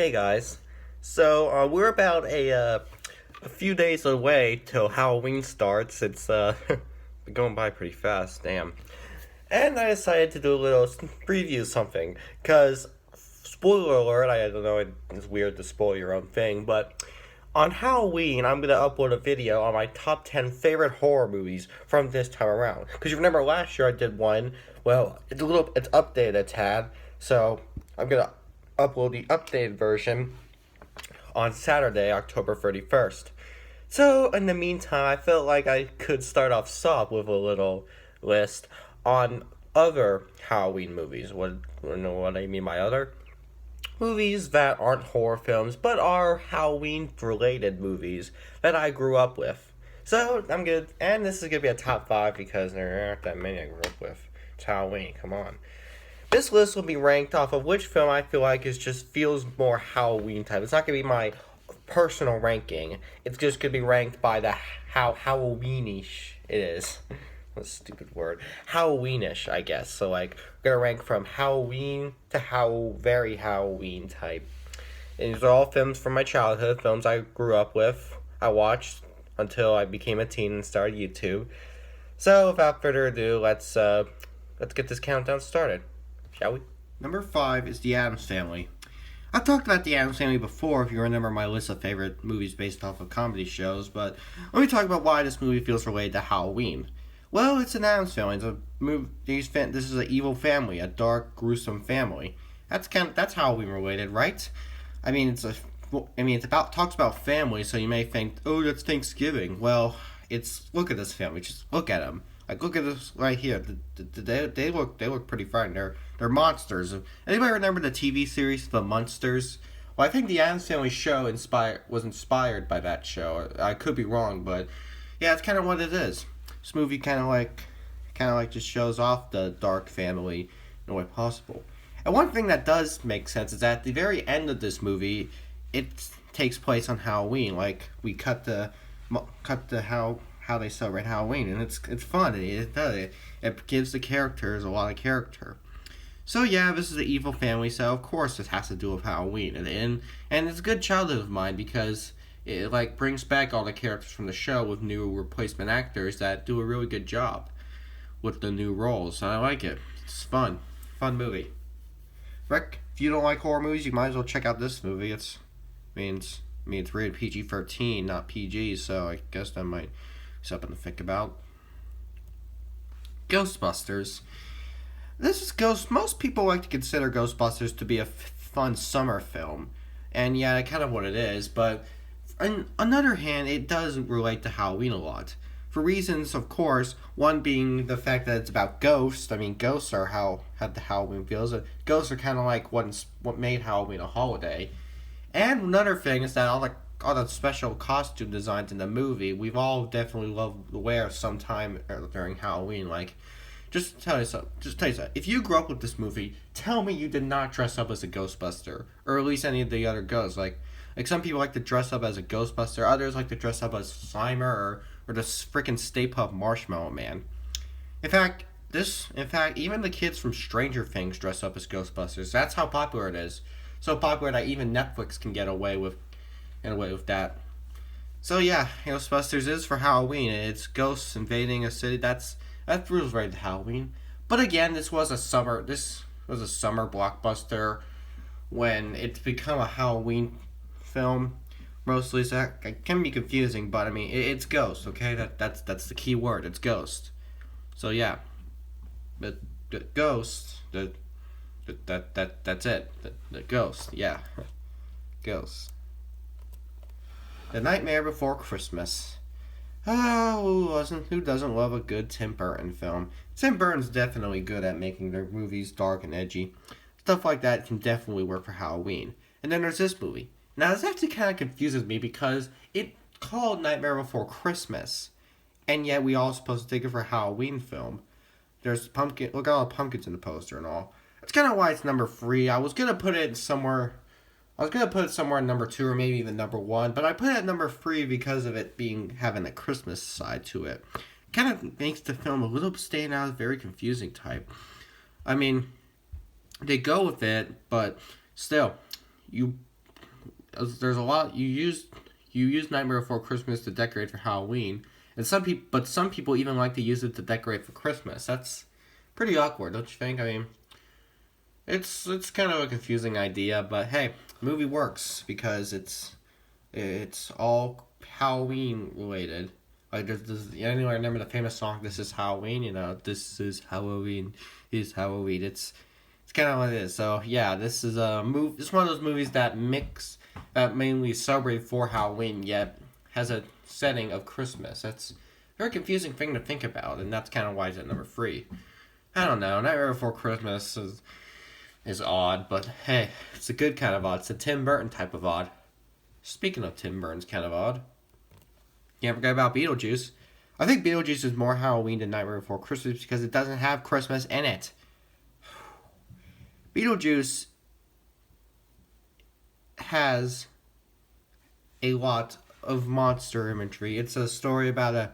Hey guys, so we're about a few days away till Halloween starts. It's been going by pretty fast, damn. And I decided to do a little preview something, cause spoiler alert, I don't know, it's weird to spoil your own thing, but on Halloween I'm gonna upload a video on my top 10 favorite horror movies from this time around. Cause you remember last year I did one. Well, it's updated a tad, so I'm gonna upload the updated version on Saturday, October 31st. So, in the meantime, I felt like I could start off soft with a little list on other Halloween movies. You know what I mean by other? Movies that aren't horror films, but are Halloween-related movies that I grew up with. So, I'm good. And this is going to be a top 5 because there aren't that many I grew up with. It's Halloween, come on. This list will be ranked off of which film I feel like feels more Halloween type. It's not gonna be my personal ranking. It's just gonna be ranked by the how Halloweenish it is. What a stupid word. Halloweenish, I guess. So like we're gonna rank from Halloween to very Halloween type. And these are all films from my childhood, films I grew up with. I watched until I became a teen and started YouTube. So without further ado, let's get this countdown started. Shall we? Number 5 is The Addams Family. I've talked about The Addams Family before if you remember my list of favorite movies based off of comedy shows, but let me talk about why this movie feels related to Halloween. Well, it's an Addams Family. It's a movie. This is an evil family, a dark, gruesome family. That's Halloween related, right? I mean, talks about family, so you may think, oh, that's Thanksgiving. Well, look at this family. Just look at them. Like, look at this right here. They look pretty frightened. They're monsters. Anybody remember the TV series The Munsters? Well, I think the Addams Family show was inspired by that show. I could be wrong, but yeah, it's kind of what it is. This movie kind of like just shows off the dark family in a way possible. And one thing that does make sense is at the very end of this movie, it takes place on Halloween. Like we cut the how they celebrate Halloween, and it's fun. It gives the characters a lot of character. So yeah, this is an evil family, so of course it has to do with Halloween, and it's a good childhood of mine because it like brings back all the characters from the show with new replacement actors that do a really good job with the new roles. And I like it. It's fun movie. Rick, if you don't like horror movies, you might as well check out this movie. It's rated PG-13, not PG, so I guess that might something to think about. Ghostbusters. Most people like to consider Ghostbusters to be a fun summer film, and yeah, kind of what it is. But on another hand, it does relate to Halloween a lot for reasons, of course. One being the fact that it's about ghosts. I mean, ghosts are how the Halloween feels. Ghosts are kind of like what made Halloween a holiday. And another thing is that all the special costume designs in the movie, we've all definitely loved to wear sometime during Halloween. Like, just tell you something. If you grew up with this movie, tell me you did not dress up as a Ghostbuster, or at least any of the other ghosts. Like some people like to dress up as a Ghostbuster, others like to dress up as Slimer or the freaking Stay Puft Marshmallow Man. In fact, even the kids from Stranger Things dress up as Ghostbusters. That's how popular it is. So popular that even Netflix can get away with that. So yeah, Ghostbusters is for Halloween. It's ghosts invading a city. That feels right to Halloween. But again, this was a summer blockbuster when it's become a Halloween film mostly. So that can be confusing, but I mean it's ghost. Okay, that's the key word. It's ghost. So yeah, the ghost. That's it. The ghost. Yeah, ghost. The Nightmare Before Christmas. Oh, who doesn't love a good Tim Burton film? Tim Burton's definitely good at making their movies dark and edgy. Stuff like that can definitely work for Halloween. And then there's this movie. Now, this actually kind of confuses me because it's called Nightmare Before Christmas, and yet we all supposed to take it for a Halloween film. There's pumpkin. Look at all the pumpkins in the poster and all. That's kind of why it's number 3. I was gonna put it somewhere in number 2 or maybe even number 1, but I put it at number 3 because of it having a Christmas side to it. Kind of makes the film a little stand out, very confusing type. I mean, they go with it, but still, you there's a lot you use Nightmare Before Christmas to decorate for Halloween, and some people even like to use it to decorate for Christmas. That's pretty awkward, don't you think? I mean, it's kind of a confusing idea, but hey, the movie works because it's all Halloween related. Like, does anyone remember the famous song "This Is Halloween"? You know, this is Halloween, is Halloween. It's kind of what it is. So yeah, this is a move. It's one of those movies that mainly celebrate for Halloween, yet has a setting of Christmas. That's a very confusing thing to think about, and that's kind of why it's at number 3. I don't know. Nightmare Before Christmas is odd, but hey, it's a good kind of odd. It's a Tim Burton type of odd. Speaking of Tim Burton's kind of odd, can't forget about Beetlejuice. I think Beetlejuice is more Halloween than Nightmare Before Christmas because it doesn't have Christmas in it. Beetlejuice has a lot of monster imagery. It's a story about a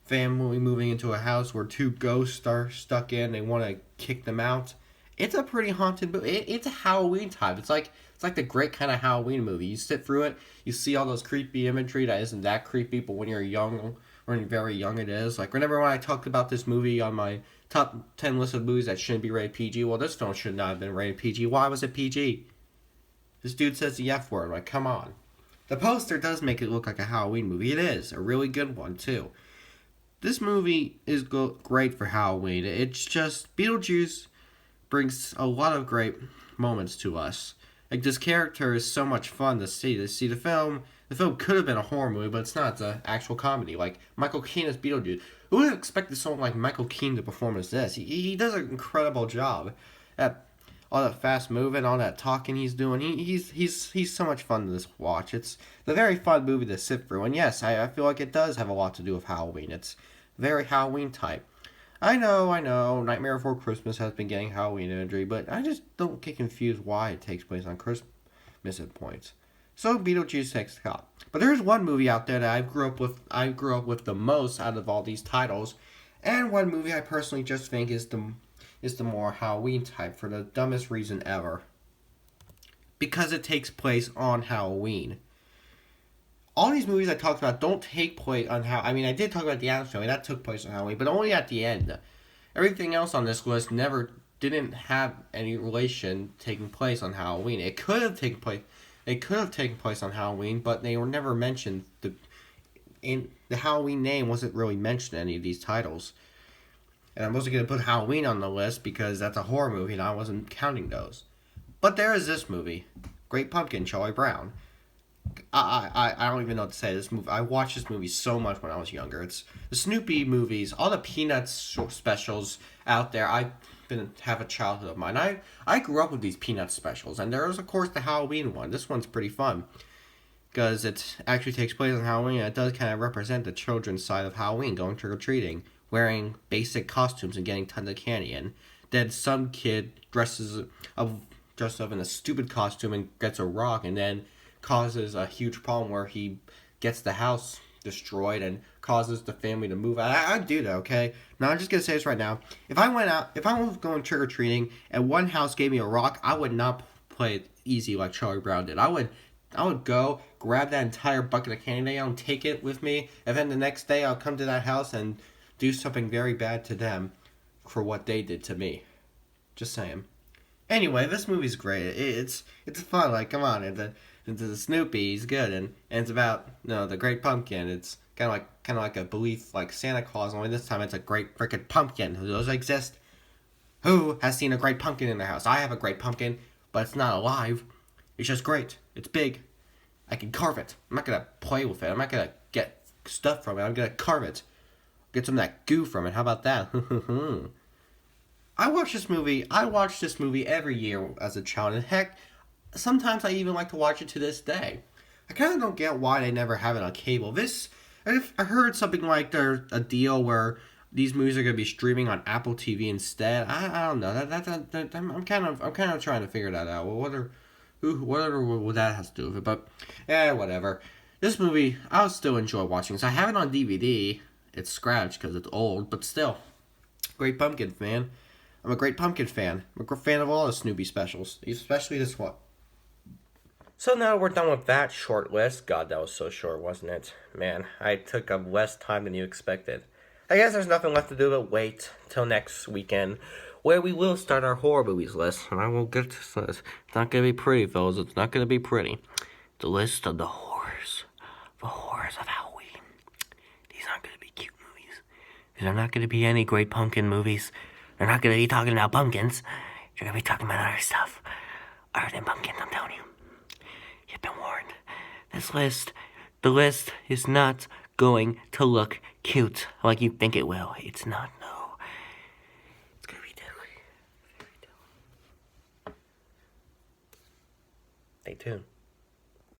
family moving into a house where 2 ghosts are stuck in. They want to kick them out. It's a pretty haunted movie. It's a Halloween type. It's like the great kind of Halloween movie. You sit through it, you see all those creepy imagery that isn't that creepy, but when you're young, when you're very young, it is. Like, remember when I talked about this movie on my top 10 list of movies that shouldn't be rated PG? Well, this film should not have been rated PG. Why was it PG? This dude says the F word. Like, come on. The poster does make it look like a Halloween movie. It is. A really good one, too. This movie is great for Halloween. It's just, Beetlejuice brings a lot of great moments to us. Like, this character is so much fun to see. The film could have been a horror movie, but it's not. It's an actual comedy. Like, Michael Caine as Beetlejuice. Who would have expected someone like Michael Caine to perform as this? He does an incredible job at all that fast moving, all that talking he's doing. He's so much fun to watch. It's a very fun movie to sit through. And yes, I feel like it does have a lot to do with Halloween. It's very Halloween type. I know, Nightmare Before Christmas has been getting Halloween imagery, but I just don't get confused why it takes place on Christmas at points. So Beetlejuice takes the top. But there's one movie out there that I grew up with the most out of all these titles, and one movie I personally just think is the more Halloween type for the dumbest reason ever. Because it takes place on Halloween. All these movies I talked about don't take place on Halloween. I mean, I did talk about the Addams Family. That took place on Halloween, but only at the end. Everything else on this list didn't have any relation taking place on Halloween. It could have taken place on Halloween, but they were never mentioned. The Halloween name wasn't really mentioned in any of these titles. And I wasn't going to put Halloween on the list because that's a horror movie and I wasn't counting those. But there is this movie, Great Pumpkin, Charlie Brown. I don't even know what to say. This movie, I watched this movie so much when I was younger. It's the Snoopy movies, all the Peanuts specials out there. I have a childhood of mine. I grew up with these Peanuts specials, and there is of course the Halloween one. This one's pretty fun because it actually takes place on Halloween. And it does kind of represent the children's side of Halloween, going trick or treating, wearing basic costumes and getting tons of candy. And then some kid dresses up in a stupid costume and gets a rock, and then causes a huge problem where he gets the house destroyed and causes the family to move out. I'd do that, okay? Now, I'm just going to say this right now. If I was going trick-or-treating and one house gave me a rock, I would not play it easy like Charlie Brown did. I would go, grab that entire bucket of candy and take it with me, and then the next day I'll come to that house and do something very bad to them for what they did to me. Just saying. Anyway, this movie's great. It's fun. Like, come on, the Snoopy, he's good, and it's about the Great Pumpkin. It's kind of like a belief like Santa Claus, only this time it's a great frickin' pumpkin. Does it exist? Who has seen a great pumpkin in their house? I have a great pumpkin, but it's not alive. It's just great. It's big. I can carve it. I'm not gonna play with it. I'm not gonna get stuff from it. I'm gonna carve it. Get some of that goo from it. How about that? I watch this movie every year as a child, and heck, sometimes I even like to watch it to this day. I kind of don't get why they never have it on cable. I heard something like there's a deal where these movies are going to be streaming on Apple TV instead. I don't know. I'm kind of trying to figure that out. Well, whatever would that have to do with it? But whatever. This movie, I'll still enjoy watching. So I have it on DVD. It's scratched because it's old, but still, Great Pumpkin fan. I'm a Great Pumpkin fan. I'm a fan of all the Snoopy specials, especially this one. So now we're done with that short list. God, that was so short, wasn't it? Man, I took up less time than you expected. I guess there's nothing left to do but wait till next weekend, where we will start our horror movies list. And I will get to this list. It's not going to be pretty, fellas. It's not going to be pretty. The list of the horrors. The horrors of Halloween. These aren't going to be cute movies. These are not going to be any great pumpkin movies. They're not going to be talking about pumpkins. You're going to be talking about other stuff. Other than pumpkins, I'm telling you. You've been warned. The list is not going to look cute like you think it will. It's not, no. It's gonna be deadly. Stay tuned.